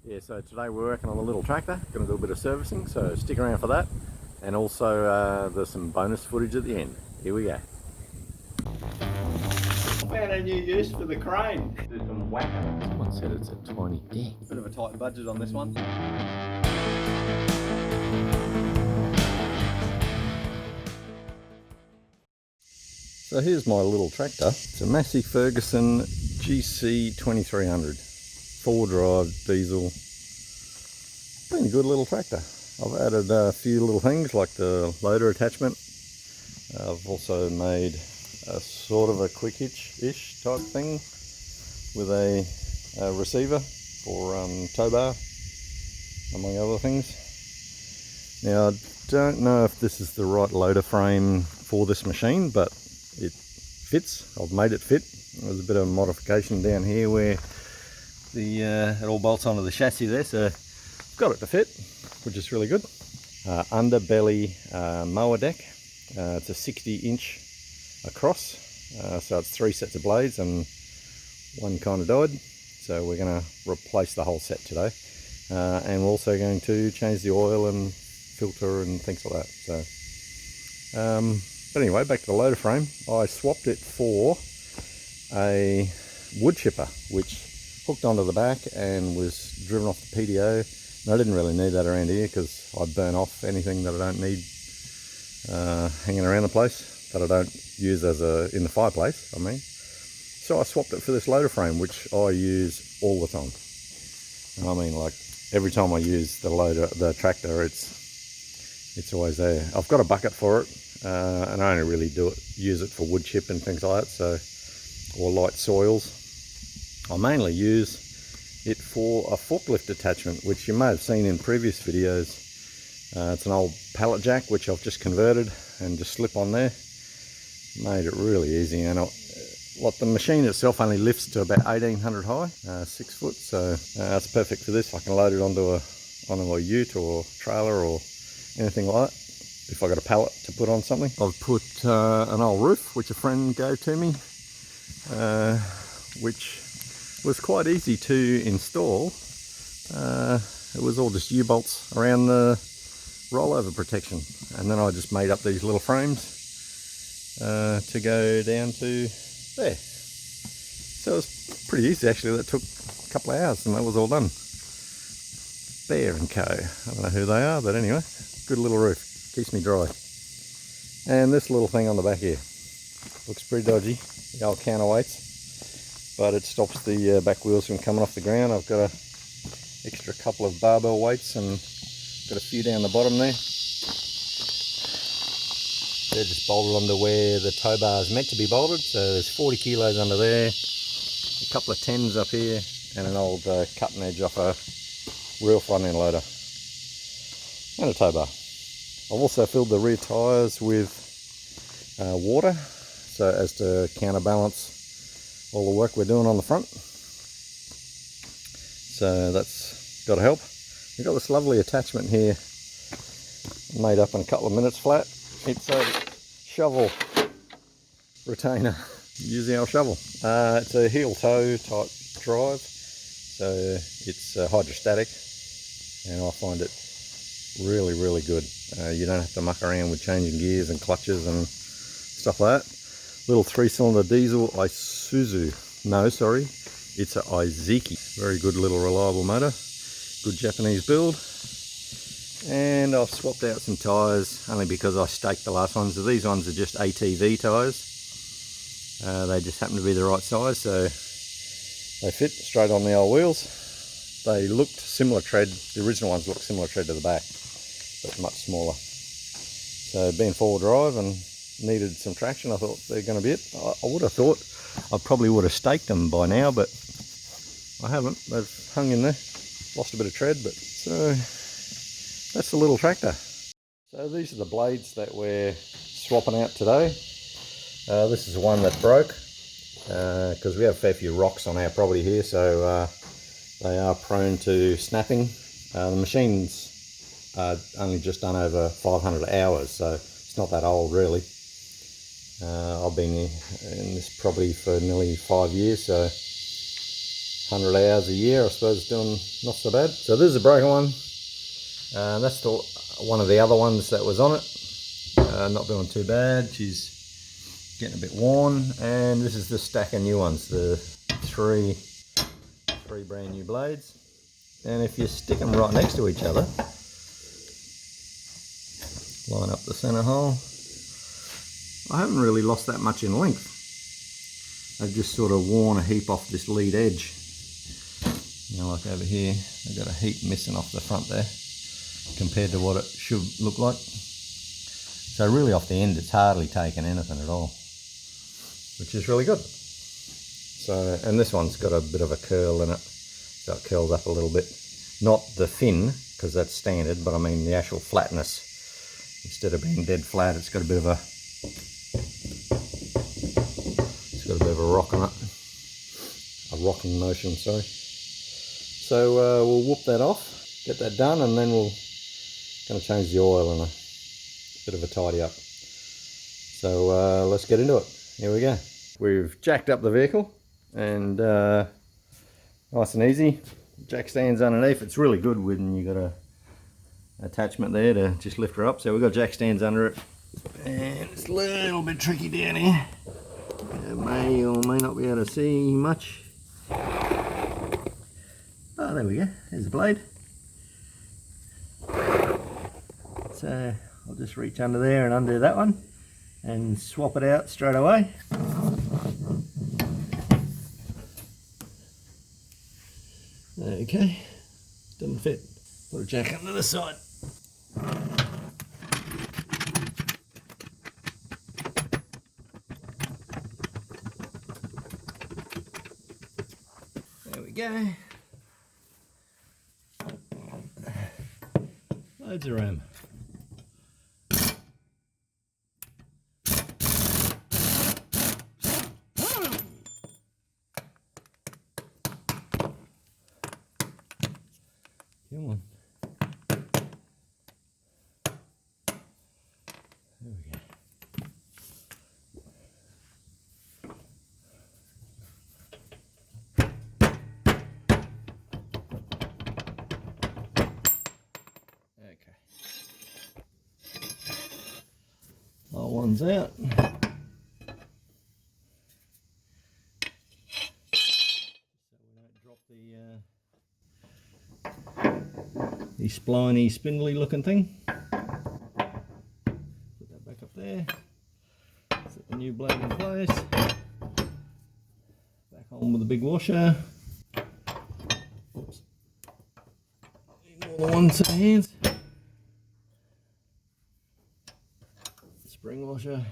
Yeah, so today we're working on a little tractor, going to do a bit of servicing, so stick around for that. And also there's some bonus footage at the end. Here we go. Found a new use for the crane. Do some whacking. Someone said it's a tiny deck. Bit of a tight budget on this one. So here's my little tractor. It's a Massey Ferguson GC2300. 4-drive diesel. Been a good little tractor. I've added a few little things like the loader attachment. I've also made a sort of a quick hitch-ish type thing with a receiver for tow bar, among other things. Now I don't know if this is the right loader frame for this machine, but it fits. I've made it fit. There's a bit of a modification down here where it all bolts onto the chassis there, so I've got it to fit, which is really good. Underbelly mower deck. It's a 60-inch across, so it's 3 sets of blades and one kind of died, so we're going to replace the whole set today. And we're also going to change the oil and filter and things like that. So, but anyway, back to the loader frame. I swapped it for a wood chipper, which hooked onto the back and was driven off the PDO. And I didn't really need that around here because I burn off anything that I don't need hanging around the place, that I don't use as in the fireplace, I mean. So I swapped it for this loader frame, which I use all the time. And I mean, like, every time I use the tractor, it's always there. I've got a bucket for it, and I only really use it for wood chip and things like that, so, or light soils. I mainly use it for a forklift attachment, which you may have seen in previous videos. It's an old pallet jack, which I've just converted and just slip on there. Made it really easy, and the machine itself only lifts to about 1800 high, 6 foot, so that's perfect for this. I can load it onto a ute or trailer or anything like that if I got a pallet to put on something. I've put an old roof which a friend gave to me, which was quite easy to install. It was all just U-bolts around the rollover protection, and then I just made up these little frames to go down to there. So it was pretty easy actually. That took a couple of hours and that was all done. Bear & Co. I don't know who they are, but anyway, good little roof. Keeps me dry. And this little thing on the back here looks pretty dodgy, the old counterweights, but it stops the back wheels from coming off the ground. I've got a extra couple of barbell weights and got a few down the bottom there. They're just bolted onto where the tow bar is meant to be bolted, so there's 40 kilos under there, a couple of 10s up here, and an old cutting edge off a real front end loader, and a tow bar. I've also filled the rear tyres with water, so as to counterbalance all the work we're doing on the front. So that's got to help. We've got this lovely attachment here, made up in a couple of minutes flat. It's a shovel retainer, using our shovel. It's a heel toe type drive, so it's hydrostatic, and I find it really, really good. You don't have to muck around with changing gears and clutches and stuff like that. Little 3-cylinder diesel Isuzu. No, sorry, it's a Izeki. Very good little reliable motor. Good Japanese build. And I've swapped out some tyres only because I staked the last ones. So these ones are just ATV tyres. They just happen to be the right size, so they fit straight on the old wheels. They looked similar tread. The original ones looked similar tread to the back, but much smaller. So being 4-wheel drive and needed some traction, I thought they're going to be it. I would have thought I probably would have staked them by now, but I haven't. They've hung in there. Lost a bit of tread, but so that's the little tractor. So these are the blades that we're swapping out today. This is the one that broke because we have a fair few rocks on our property here, so they are prone to snapping. The machine's only just done over 500 hours, so it's not that old really. I've been in this property for nearly 5 years, so 100 hours a year, I suppose, doing not so bad. So this is a broken one. That's one of the other ones that was on it. Not doing too bad. She's getting a bit worn. And this is the stack of new ones, the three brand new blades. And if you stick them right next to each other, line up the center hole, I haven't really lost that much in length. I've just sort of worn a heap off this lead edge. You know, like over here, I've got a heap missing off the front there compared to what it should look like. So really off the end, it's hardly taken anything at all, which is really good. So, and this one's got a bit of a curl in it, so it curls up a little bit. Not the fin, because that's standard, but I mean the actual flatness. Instead of being dead flat, it's got a bit of a rock on it, a rocking motion, sorry. So we'll whoop that off, get that done, and then we'll going to change the oil and a bit of a tidy up. So let's get into it. Here we go. We've jacked up the vehicle, and nice and easy. Jack stands underneath. It's really good when you got a attachment there to just lift her up. So we've got jack stands under it, and it's a little bit tricky down here. You may or may not be able to see much. Oh, there we go. There's the blade. So I'll just reach under there and undo that one and swap it out straight away. Okay, doesn't fit. Put a jack under the side. There we go. Loads of ram. Come on. There we go. Okay. That one's out. So we don't drop the spliny, spindly looking thing. Put that back up there. Set the new blade in place. Back on with the big washer. Oops. Need more than one set of hands. Spring washer.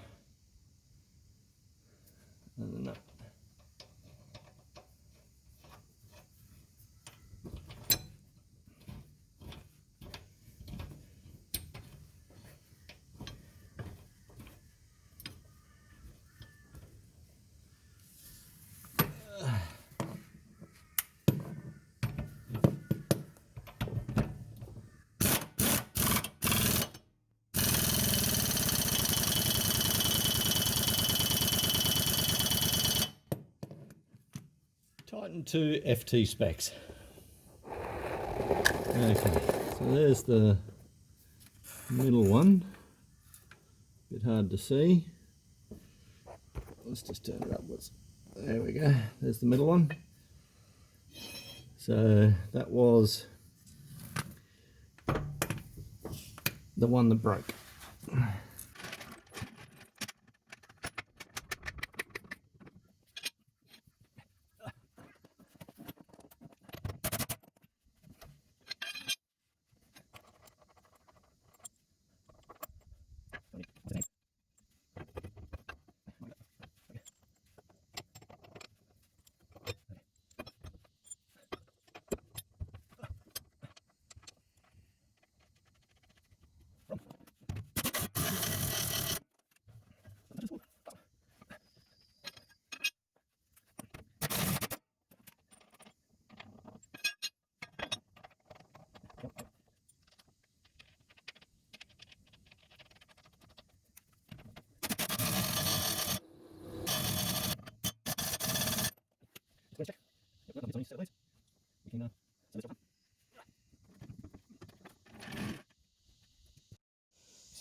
And the nut. Tighten to FT specs. Okay, so there's the middle one. Bit hard to see. Let's just turn it upwards. There we go. There's the middle one. So that was the one that broke.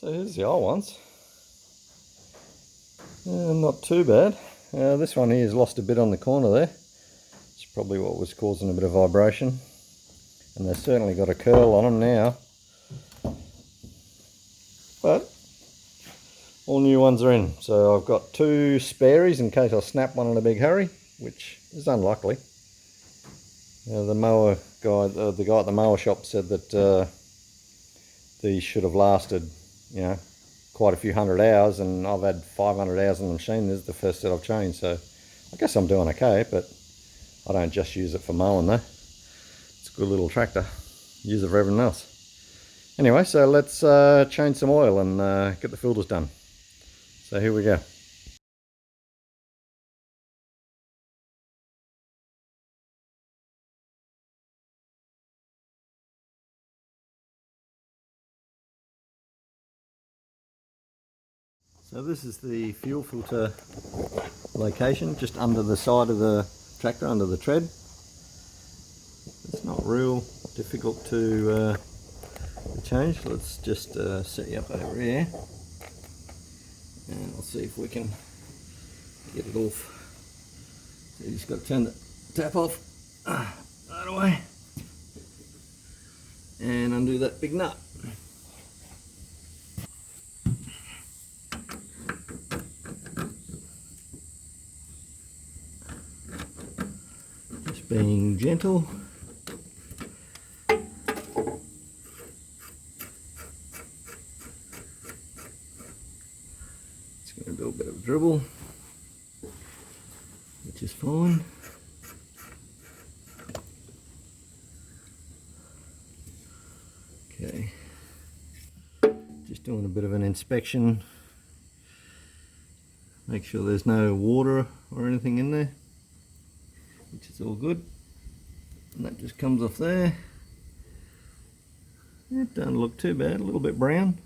So here's the old ones. Not too bad. This one here has lost a bit on the corner there. It's probably what was causing a bit of vibration. And they've certainly got a curl on them now. But all new ones are in. So I've got 2 spares in case I snap one in a big hurry, which is unlikely. The mower guy, the guy at the mower shop said that these should have lasted, you know, quite a few hundred hours, and I've had 500 hours on the machine. This is the first set I've changed, so I guess I'm doing okay, but I don't just use it for mowing though. It's a good little tractor. Use it for everything else. Anyway, so let's change some oil and get the filters done. So here we go. So this is the fuel filter location, just under the side of the tractor, under the tread. It's not real difficult to change. Let's just set you up over here, and I'll see if we can get it off. So you just got to turn the tap off, that away, and undo that big nut. Just being gentle. It's going to do a bit of dribble, which is fine. Okay, just doing a bit of an inspection. Make sure there's no water or anything in there, which is all good. And that just comes off there. It doesn't look too bad, a little bit brown.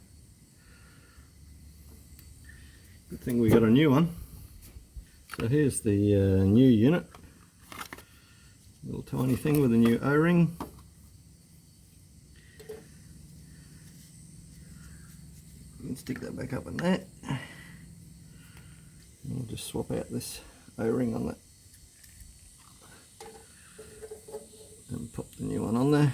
Good thing we got a new one. So here's the new unit. Little tiny thing with a new O-ring. You can stick that back up in that. And we'll just swap out this O-ring on that. And pop the new one on there.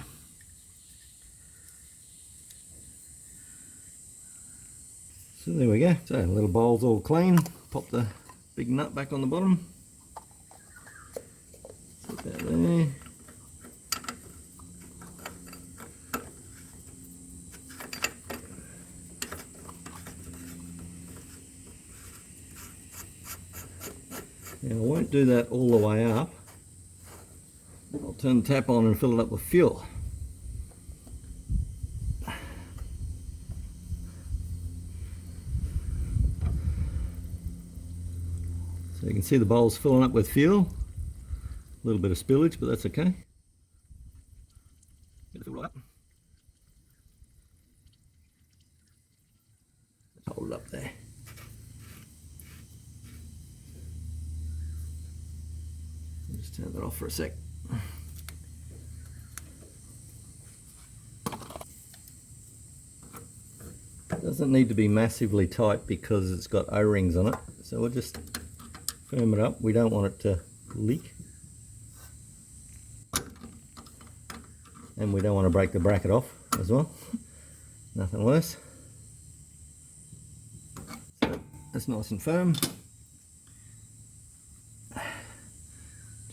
So there we go. So the little bowl's all clean. Pop the big nut back on the bottom. Put that there. Now I won't do that all the way up. I'll turn the tap on and fill it up with fuel. So you can see the bowl's filling up with fuel. A little bit of spillage, but that's okay. Get it filled up. Let's hold it up there. I'll just turn that off for a sec. It doesn't need to be massively tight because it's got O-rings on it, so we'll just firm it up. We don't want it to leak, and we don't want to break the bracket off as well. Nothing worse. So that's nice and firm.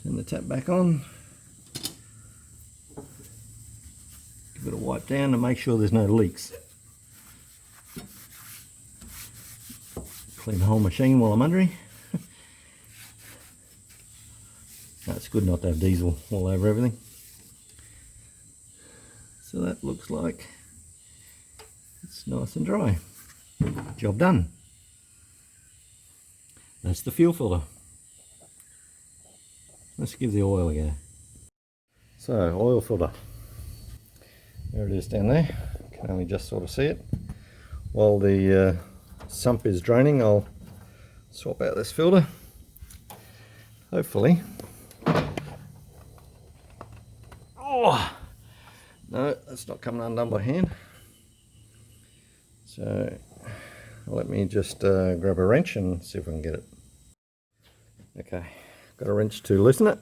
Turn the tap back on. Give it a wipe down to make sure there's no leaks. Clean the whole machine while I'm under it. No, it's good not to have diesel all over everything. So that looks like it's nice and dry. Job done. That's the fuel filter. Let's give the oil a go. So, oil filter. There it is down there. You can only just sort of see it. While the sump is draining, I'll swap out this filter. Hopefully. Oh! No, that's not coming undone by hand. Let's So let me just grab a wrench and see if I can get it. Okay, got a wrench to loosen it.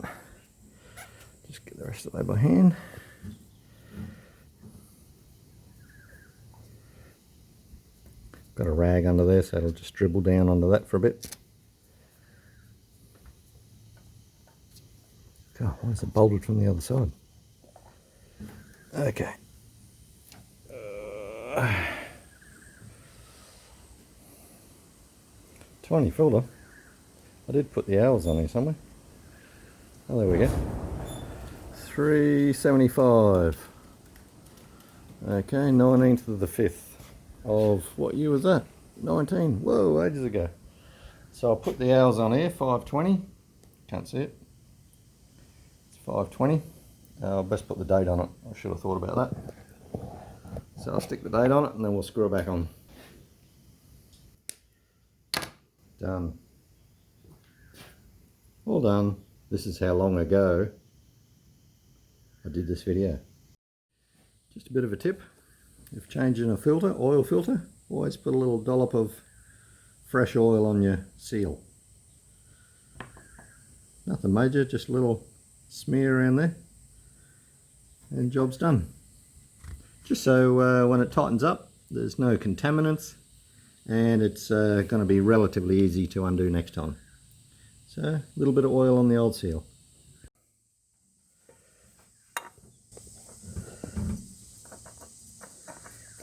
Just get the rest of that by hand. Got a rag under there, so it'll just dribble down onto that for a bit. God, why is it bolted from the other side? Okay. Tiny filter. I did put the hours on here somewhere. Oh, there we go. 375. Okay, 19th of the 5th of, what year was that? 19. Whoa, ages ago. So I'll put the hours on here, 520. Can't see it. It's 520. I'll best put the date on it. I should have thought about that. So I'll stick the date on it and then we'll screw it back on. Done. All done. This is how long ago I did this video. Just a bit of a tip. If changing a filter, oil filter, always put a little dollop of fresh oil on your seal. Nothing major, just a little smear around there and job's done. Just so when it tightens up, there's no contaminants and it's going to be relatively easy to undo next time. So a little bit of oil on the old seal.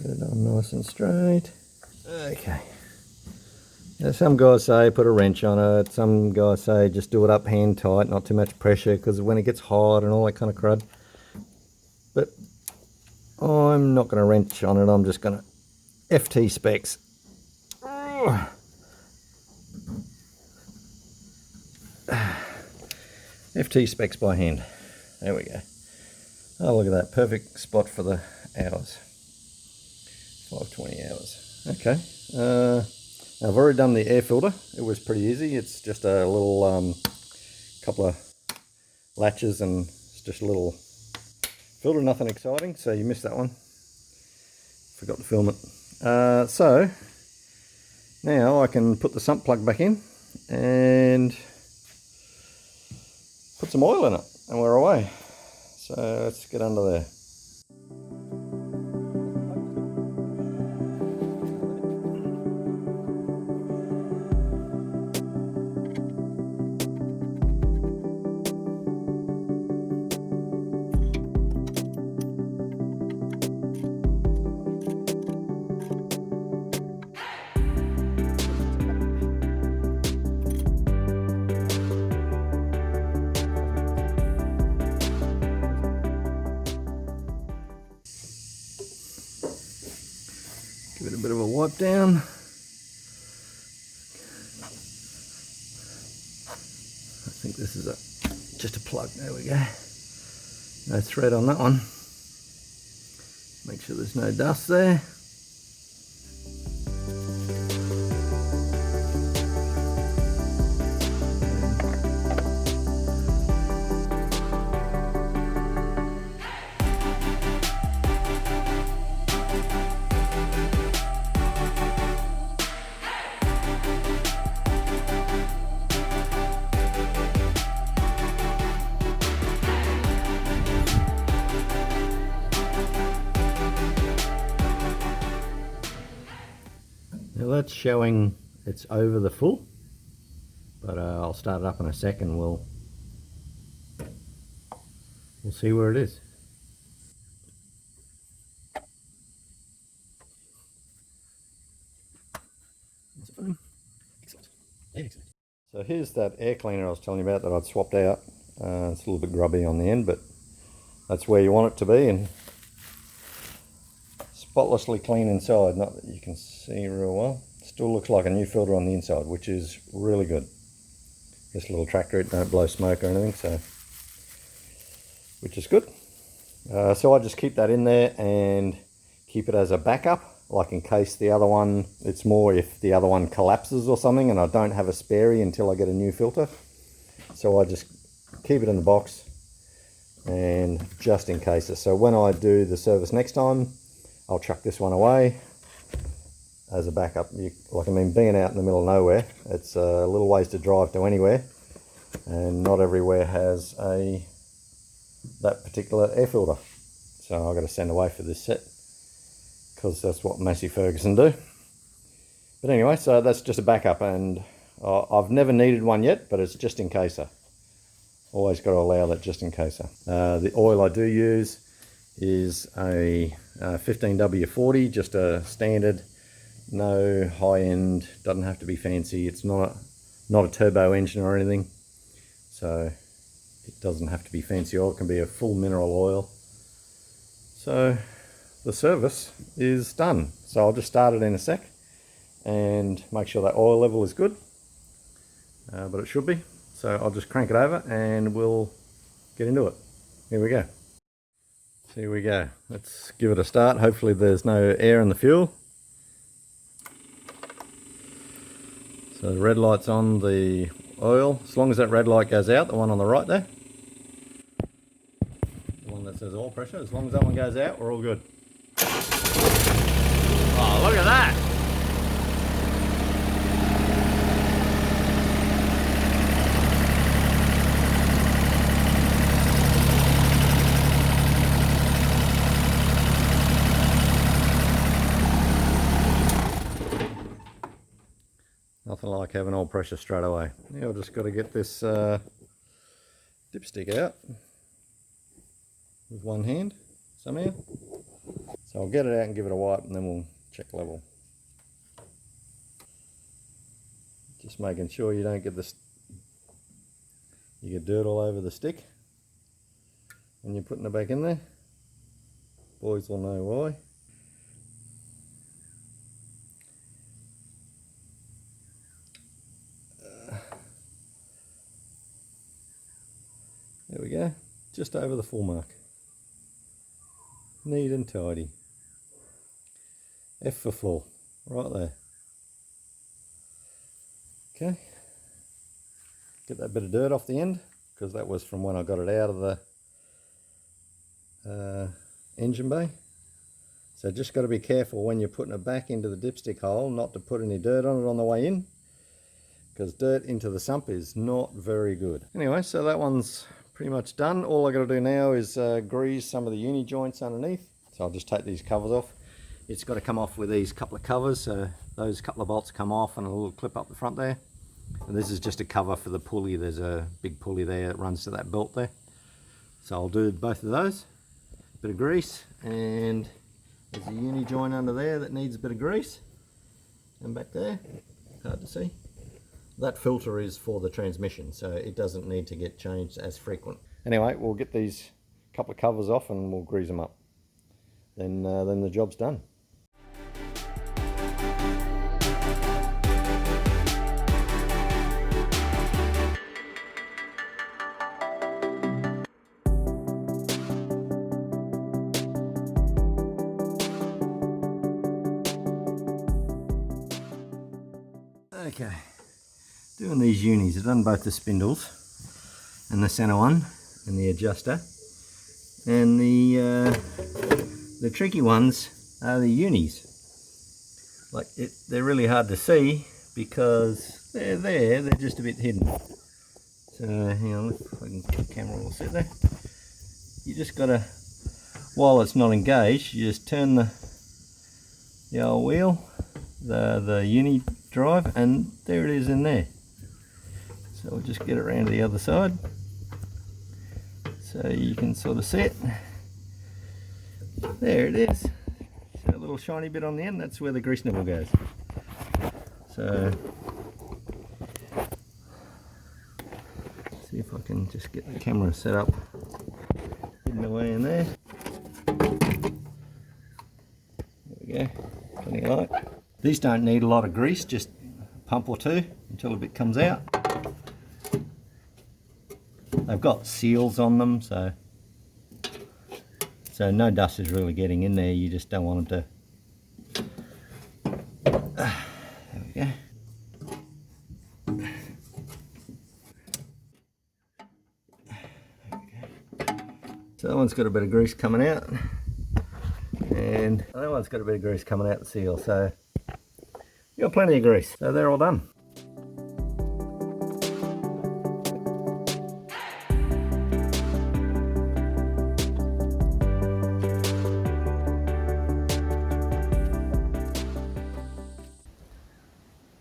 Get it on nice and straight. Okay. Now some guys say put a wrench on it, some guys say just do it up hand tight, not too much pressure because when it gets hot and all that kind of crud. But I'm not going to wrench on it, I'm just going to FT specs. FT specs by hand. There we go. Oh, look at that, perfect spot for the hours. 520 hours. Okay. I've already done the air filter. It was pretty easy. It's just a little couple of latches and it's just a little filter, nothing exciting. So you missed that one. Forgot to film it. So now I can put the sump plug back in and put some oil in it and we're away. So let's get under there. Give it a bit of a wipe down. I think this is just a plug. There we go. No thread on that one. Make sure there's no dust there. Now that's showing it's over the full, but I'll start it up in a second. We'll see where it is. So here's that air cleaner I was telling you about that I'd swapped out. It's a little bit grubby on the end, but that's where you want it to be, and spotlessly clean inside. Not that you can see real well. Still looks like a new filter on the inside, which is really good. This little tractor, it don't blow smoke or anything, so which is good. So I just keep that in there and keep it as a backup, like in case the other one, it's more if the other one collapses or something and I don't have a sparey until I get a new filter. So I just keep it in the box and just in case. So when I do the service next time, I'll chuck this one away as a backup. Like, I mean, being out in the middle of nowhere, it's a little ways to drive to anywhere, and not everywhere has that particular air filter. So I've got to send away for this set, because that's what Massey Ferguson do. But anyway, so that's just a backup, and I've never needed one yet, but it's just in case. Always got to allow that just in case. The oil I do use is a 15W40, just a standard, no high end, doesn't have to be fancy. It's not a turbo engine or anything, so it doesn't have to be fancy oil. It can be a full mineral oil. So the service is done. So I'll just start it in a sec and make sure that oil level is good, but it should be. So I'll just crank it over and we'll get into it. Here we go. So here we go. Let's give it a start. Hopefully there's no air in the fuel. So the red light's on the oil. As long as that red light goes out, the one on the right there, the one that says oil pressure, as long as that one goes out, we're all good. Oh, look at that! Nothing like having oil pressure straight away. Now I've just got to get this dipstick out with one hand somehow. So I'll get it out and give it a wipe, and then we'll check level. Just making sure you don't get you get dirt all over the stick when you're putting it back in there. Boys will know why. There we go, just over the full mark. Neat and tidy. F for full, right there. Okay, get that bit of dirt off the end, because that was from when I got it out of the engine bay. So just got to be careful when you're putting it back into the dipstick hole not to put any dirt on it on the way in, because dirt into the sump is not very good. Anyway, so that one's pretty much done. All I got to do now is grease some of the uni joints underneath. So I'll just take these covers off. It's got to come off with these couple of covers, so those couple of bolts come off and a little clip up the front there. And this is just a cover for the pulley. There's a big pulley there that runs to that belt there. So I'll do both of those. Bit of grease, and there's a uni joint under there that needs a bit of grease. And back there, hard to see. That filter is for the transmission, so it doesn't need to get changed as frequent. Anyway, we'll get these couple of covers off and we'll grease them up. Then the job's done. Okay. Doing these unis, I've done both the spindles and the center one and the adjuster, and the tricky ones are the unis. Like they're really hard to see because they're just a bit hidden. So hang on, if I can get the camera all set there. You just gotta, while it's not engaged, you just turn the old wheel, the uni drive, and there it is in there. So we'll just get it around to the other side so you can sort of see it. There it is. That little shiny bit on the end, that's where the grease nibble goes. So see if I can just get the camera set up hidden away in there. There we go, plenty of light. These don't need a lot of grease, just a pump or two until a bit comes out. They've got seals on them, so no dust is really getting in there. You just don't want them to. There we go. So that one's got a bit of grease coming out, and that one's got a bit of grease coming out the seal. So got plenty of grease, so they're all done.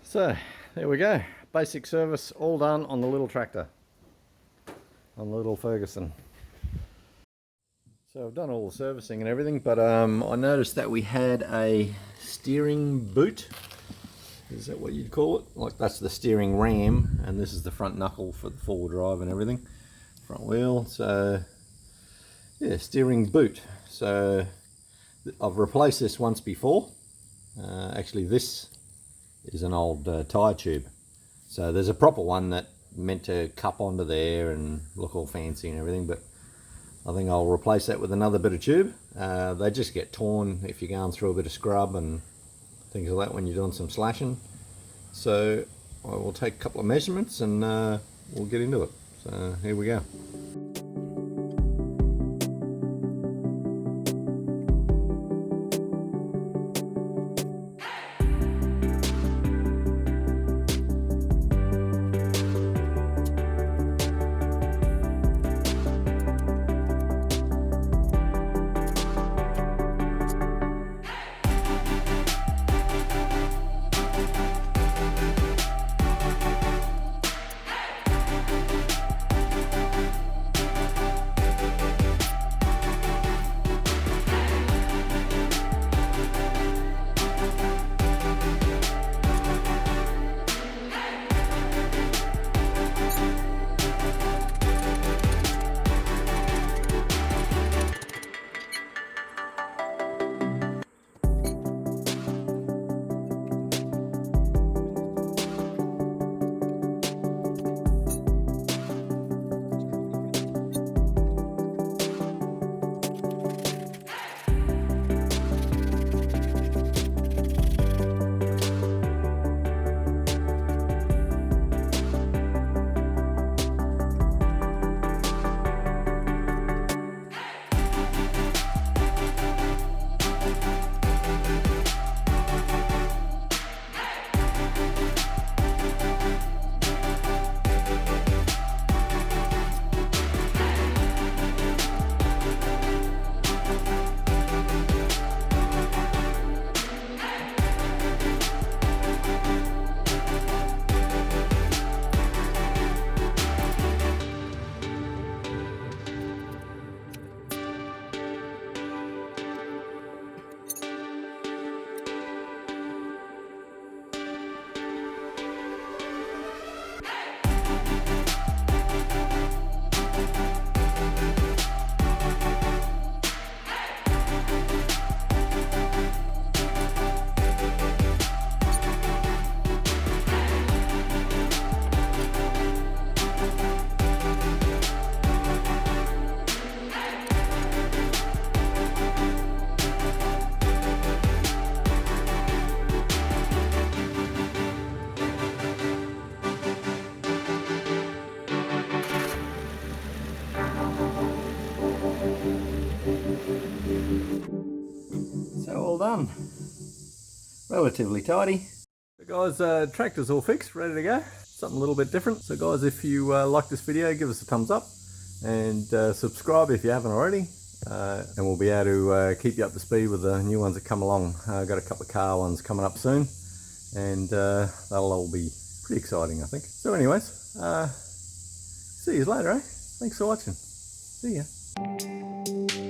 So there we go, basic service all done on the little tractor, on the little Ferguson. So I've done all the servicing and everything, but I noticed that we had a steering boot. Is that what you'd call it? Like, that's the steering ram, and this is the front knuckle for the four-wheel drive and everything. Front wheel, so yeah, steering boot. So I've replaced this once before. Actually, this is an old tyre tube. So there's a proper one that meant to cup onto there and look all fancy and everything, but I think I'll replace that with another bit of tube. They just get torn if you're going through a bit of scrub and things like that when you're doing some slashing. So I will take a couple of measurements and we'll get into it. So here we go. Done. Relatively tidy. So guys, tractor's all fixed, ready to go. Something a little bit different. So guys, if you like this video, give us a thumbs up and subscribe if you haven't already. And we'll be able to keep you up to speed with the new ones that come along. I've got a couple of car ones coming up soon, and that'll all be pretty exciting, I think. So anyways, see you later, eh? Thanks for watching. See ya.